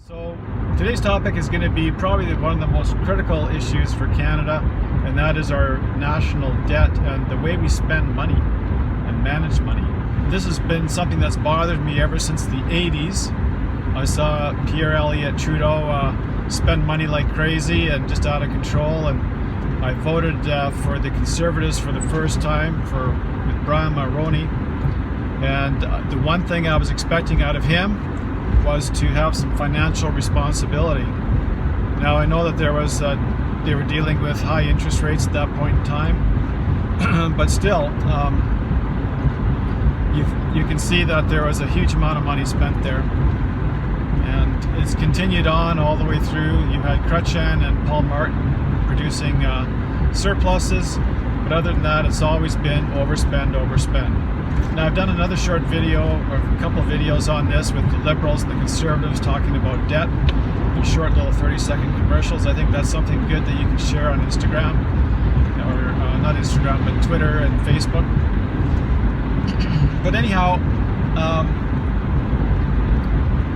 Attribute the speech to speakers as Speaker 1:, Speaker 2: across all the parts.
Speaker 1: So today's topic is going to be probably one of the most critical issues for Canada, and that is our national debt and the way we spend money and manage money. This has been something that's bothered me ever since the 80s. I saw Pierre Elliott Trudeau spend money like crazy and just out of control, and I voted for the Conservatives for the first time with Brian Mulroney, and the one thing I was expecting out of him was to have some financial responsibility. Now I know that they were dealing with high interest rates at that point in time, but still, you can see that there was a huge amount of money spent there, and it's continued on all the way through. You had Chrétien and Paul Martin producing surpluses, but other than that, it's always been overspend. Now I've done another short video, or a couple of videos on this with the Liberals and the Conservatives talking about debt in short little 30-second commercials. I think that's something good that you can share on Instagram, or not Instagram, but Twitter and Facebook. But anyhow,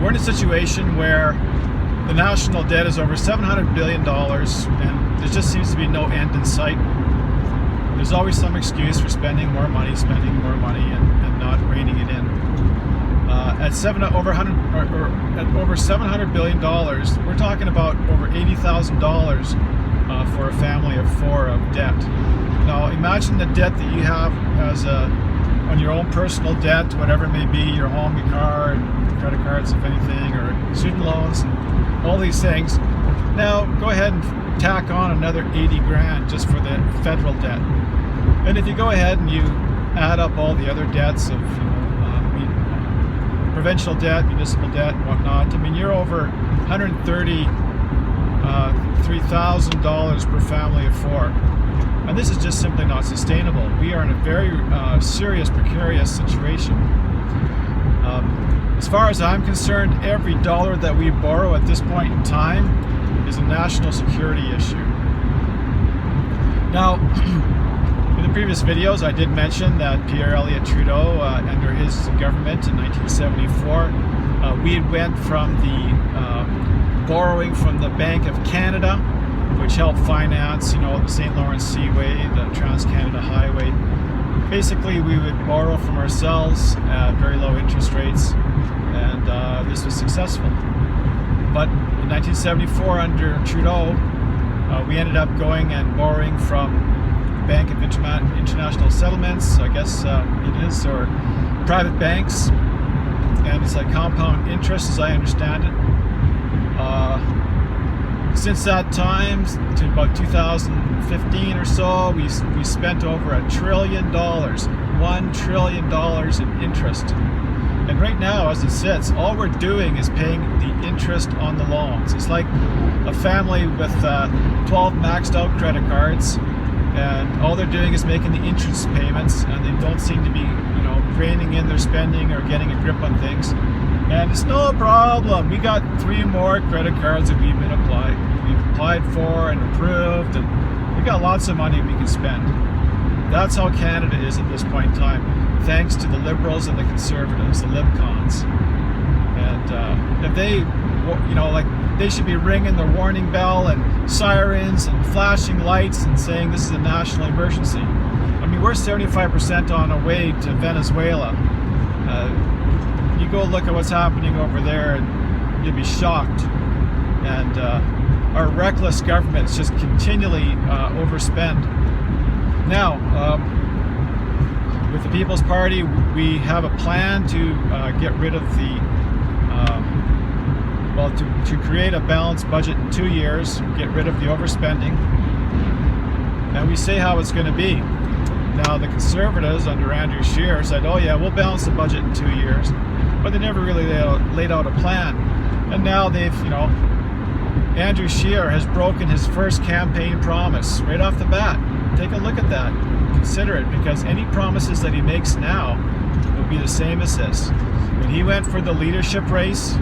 Speaker 1: we're in a situation where the national debt is over $700 billion, and there just seems to be no end in sight. There's always some excuse for spending more money, and not reining it in. At over $700 billion, we're talking about over $80,000 for a family of four of debt. Now imagine the debt that you have on your own personal debt, whatever it may be, your home, your car, and credit cards, if anything, or student loans, and all these things. Now go ahead and tack on another 80 grand just for the federal debt. And if you go ahead and you add up all the other debts of provincial debt, municipal debt, and whatnot, I mean, you're over $133,000 per family of four. And this is just simply not sustainable. We are in a very serious, precarious situation. As far as I'm concerned, every dollar that we borrow at this point in time is a national security issue. Now, in the previous videos, I did mention that Pierre Elliott Trudeau, under his government in 1974, we went from the borrowing from the Bank of Canada, which helped finance, the St. Lawrence Seaway, the Trans-Canada Highway. Basically, we would borrow from ourselves at very low interest rates, and this was successful. But in 1974, under Trudeau, we ended up going and borrowing from Bank of International Settlements, I guess it is, or private banks, and it's like compound interest, as I understand it. Since that time to about 2015 or so, we spent over $1 trillion, $1 trillion in interest. And right now, as it sits, all we're doing is paying the interest on the loans. It's like a family with 12 maxed out credit cards, and all they're doing is making the interest payments, and they don't seem to be, reining in their spending or getting a grip on things. And it's no problem. We got 3 more credit cards that we've applied for and approved, and we got lots of money we can spend. That's how Canada is at this point in time, thanks to the Liberals and the Conservatives, the Libcons. And if they, they should be ringing the warning bell and sirens and flashing lights and saying this is a national emergency. I mean, we're 75% on our way to Venezuela. You go look at what's happening over there and you'll be shocked. And our reckless governments just continually overspend. Now, with the People's Party, we have a plan to get rid of to create a balanced budget in 2 years, get rid of the overspending, and we say how it's going to be. Now, the Conservatives under Andrew Scheer said, oh yeah, we'll balance the budget in 2 years, but they never really laid out a plan. And now Andrew Scheer has broken his first campaign promise right off the bat. Take a look at that, consider it, because any promises that he makes now will be the same as this. When he went for the leadership race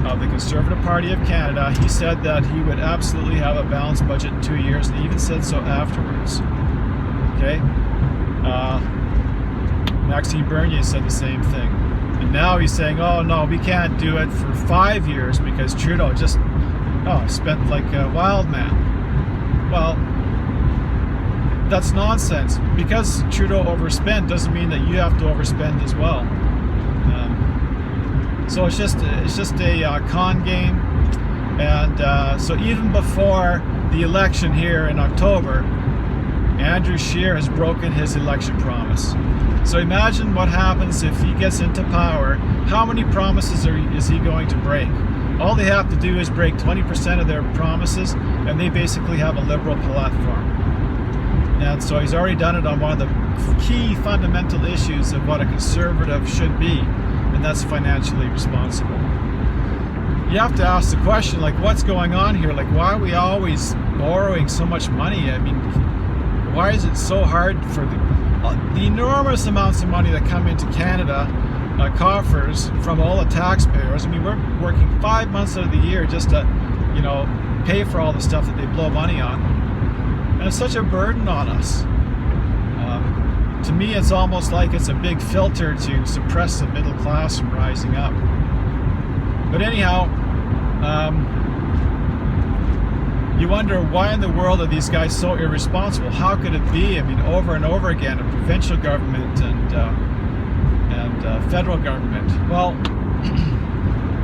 Speaker 1: of the Conservative Party of Canada, he said that he would absolutely have a balanced budget in 2 years, and he even said so afterwards. Okay? Maxime Bernier said the same thing. And now he's saying, oh no, we can't do it for 5 years because Trudeau just spent like a wild man. Well, that's nonsense. Because Trudeau overspent doesn't mean that you have to overspend as well. So it's just a con game. And so even before the election here in October, Andrew Scheer has broken his election promise. So imagine what happens if he gets into power. How many promises is he going to break? All they have to do is break 20% of their promises, and they basically have a liberal platform. And so he's already done it on one of the key fundamental issues of what a conservative should be, and that's financially responsible. You have to ask the question, like, what's going on here? Like, why are we always borrowing so much money? I mean, why is it so hard for the enormous amounts of money that come into Canada coffers from all the taxpayers? I mean, we're working 5 months out of the year just to, pay for all the stuff that they blow money on. And it's such a burden on us. To me, it's almost like it's a big filter to suppress the middle class from rising up. But anyhow, you wonder, why in the world are these guys so irresponsible? How could it be? I mean, over and over again, a provincial government and federal government. Well,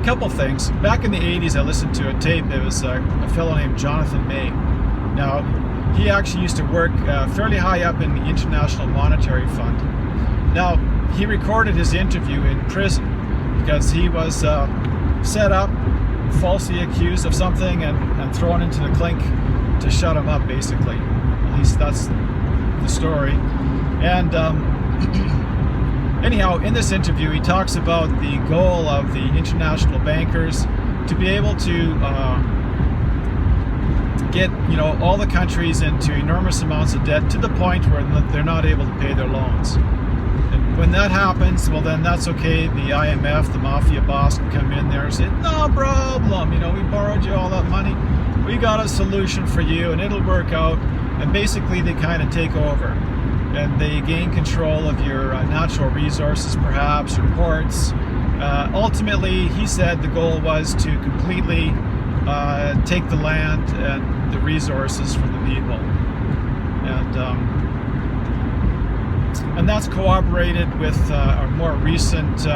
Speaker 1: a couple things. Back in the 80s, I listened to a tape. There was a fellow named Jonathan May. Now, he actually used to work fairly high up in the International Monetary Fund. Now, he recorded his interview in prison because he was set up, falsely accused of something, and thrown into the clink to shut him up, basically. At least that's the story. And anyhow, in this interview, he talks about the goal of the international bankers to be able to get all the countries into enormous amounts of debt to the point where they're not able to pay their loans. And when that happens, well, then that's okay. The IMF, the mafia boss, can come in there and say, no problem, we borrowed you all that money, we got a solution for you and it'll work out. And basically they kind of take over and they gain control of your natural resources, perhaps, your ports. Ultimately, he said the goal was to completely take the land and the resources from the people. And that's corroborated with a more recent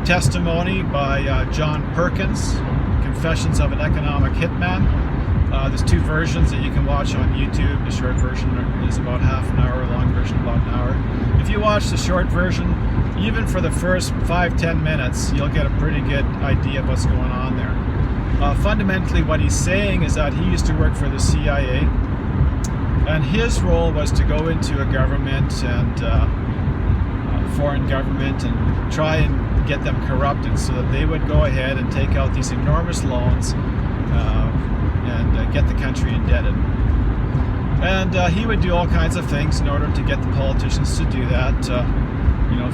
Speaker 1: testimony by John Perkins, Confessions of an Economic Hitman. There's two versions that you can watch on YouTube. The short version is about half an hour, the long version about an hour. If you watch the short version, even for the first 5-10 minutes, you'll get a pretty good idea of what's going on there. Fundamentally, what he's saying is that he used to work for the CIA, and his role was to go into a government and foreign government and try and get them corrupted so that they would go ahead and take out these enormous loans and get the country indebted. And he would do all kinds of things in order to get the politicians to do that,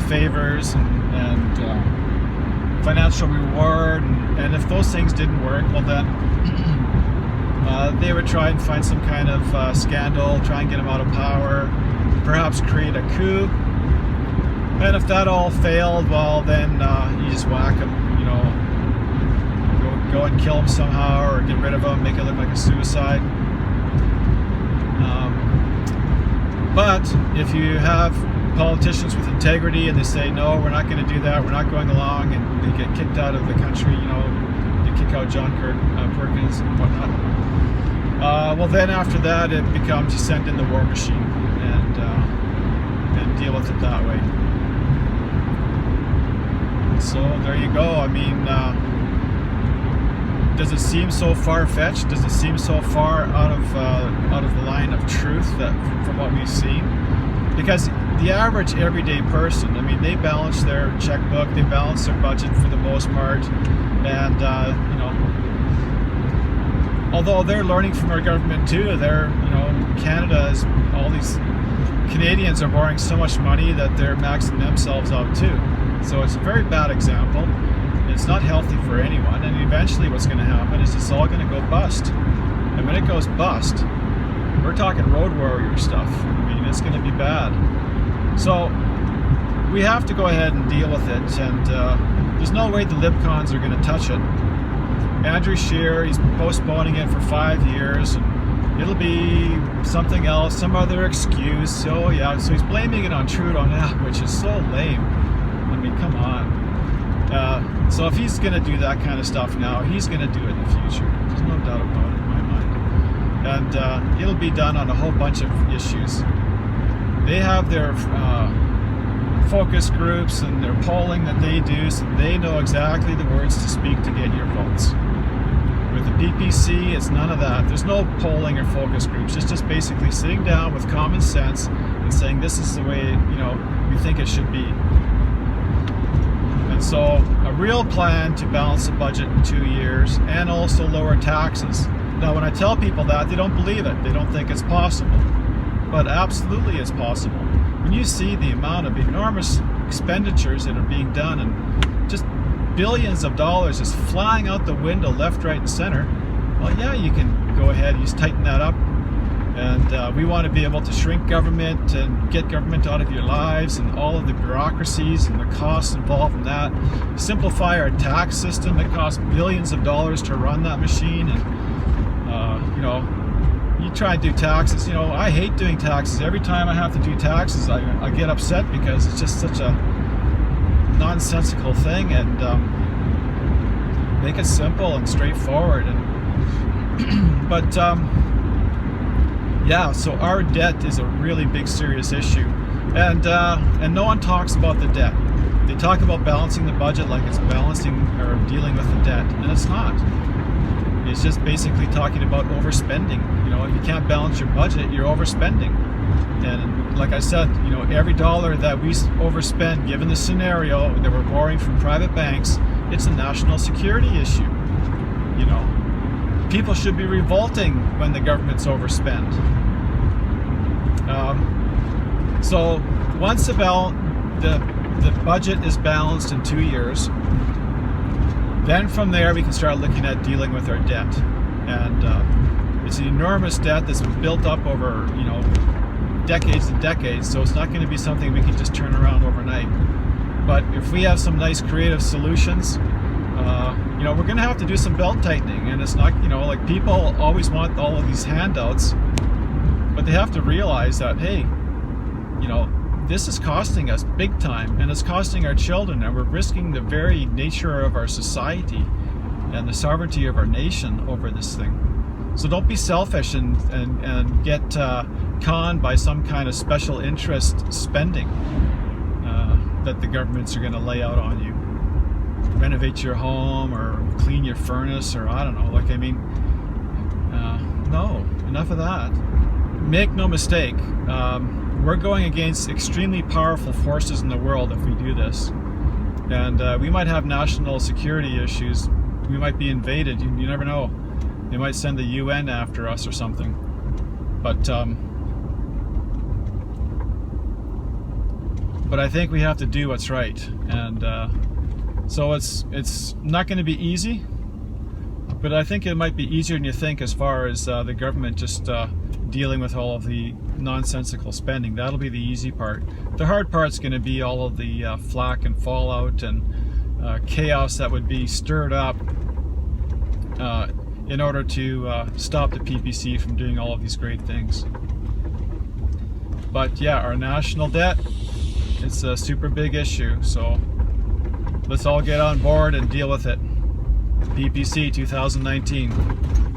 Speaker 1: favors and financial reward, and if those things didn't work, well then they would try and find some kind of scandal, try and get him out of power, perhaps create a coup. And if that all failed, well then you just whack him, go and kill him somehow, or get rid of him, make it look like a suicide. But if you have politicians with integrity and they say, no, we're not going to do that, we're not going along, and they get kicked out of the country, they kick out John Perkins and whatnot, well then after that it becomes, you send in the war machine and deal with it that way. So there you go. I mean, does it seem so far-fetched? Does it seem so far out of the line of truth that from what we've seen? Because the average everyday person, I mean, they balance their checkbook, they balance their budget for the most part, and although they're learning from our government too, Canada is, all these Canadians are borrowing so much money that they're maxing themselves out too. So it's a very bad example. It's not healthy for anyone, and eventually what's going to happen is it's all going to go bust. And when it goes bust, we're talking road warrior stuff. I mean, it's going to be bad. So we have to go ahead and deal with it, and there's no way the libcons are going to touch it. Andrew Scheer, he's postponing it for 5 years, and it'll be something else, some other excuse. So yeah, so he's blaming it on Trudeau now, which is so lame. I mean, come on. So if he's going to do that kind of stuff now, he's going to do it in the future. There's no doubt about it in my mind. And it'll be done on a whole bunch of issues. They have their focus groups and their polling that they do, so they know exactly the words to speak to get your votes. With the PPC, it's none of that. There's no polling or focus groups. It's just basically sitting down with common sense and saying this is the way, we think it should be. And so a real plan to balance the budget in 2 years and also lower taxes. Now when I tell people that, they don't believe it. They don't think it's possible. But absolutely it's possible. When you see the amount of enormous expenditures that are being done and just billions of dollars is flying out the window left, right, and center, well, yeah, you can go ahead and just tighten that up. And we want to be able to shrink government and get government out of your lives and all of the bureaucracies and the costs involved in that. Simplify our tax system that costs billions of dollars to run that machine. And, you try and do taxes. I hate doing taxes. Every time I have to do taxes, I get upset because it's just such a nonsensical thing. And make it simple and straightforward. And but yeah, so our debt is a really big, serious issue, and no one talks about the debt. They talk about balancing the budget like it's balancing or dealing with the debt, and it's not. It's just basically talking about overspending. If you can't balance your budget, you're overspending. And like I said, every dollar that we overspend, given the scenario that we're borrowing from private banks, it's a national security issue. People should be revolting when the government's overspent. So once the budget is balanced in 2 years, then from there we can start looking at dealing with our debt. And it's an enormous debt that's been built up over decades and decades, so it's not going to be something we can just turn around overnight. But if we have some nice creative solutions, we're going to have to do some belt tightening. And it's not, like people always want all of these handouts, but they have to realize that, hey, this is costing us big time, and it's costing our children, and we're risking the very nature of our society and the sovereignty of our nation over this thing. So don't be selfish and get conned by some kind of special interest spending that the governments are going to lay out on you. Renovate your home or clean your furnace, or I don't know, no, enough of that. Make no mistake, we're going against extremely powerful forces in the world if we do this. And we might have national security issues. We might be invaded. You never know. They might send the UN after us or something. But I think we have to do what's right. And so it's not going to be easy, but I think it might be easier than you think as far as the government just dealing with all of the nonsensical spending. That'll be the easy part. The hard part's going to be all of the flack and fallout and chaos that would be stirred up in order to stop the PPC from doing all of these great things. But yeah, our national debt, it's a super big issue, so let's all get on board and deal with it. PPC 2019.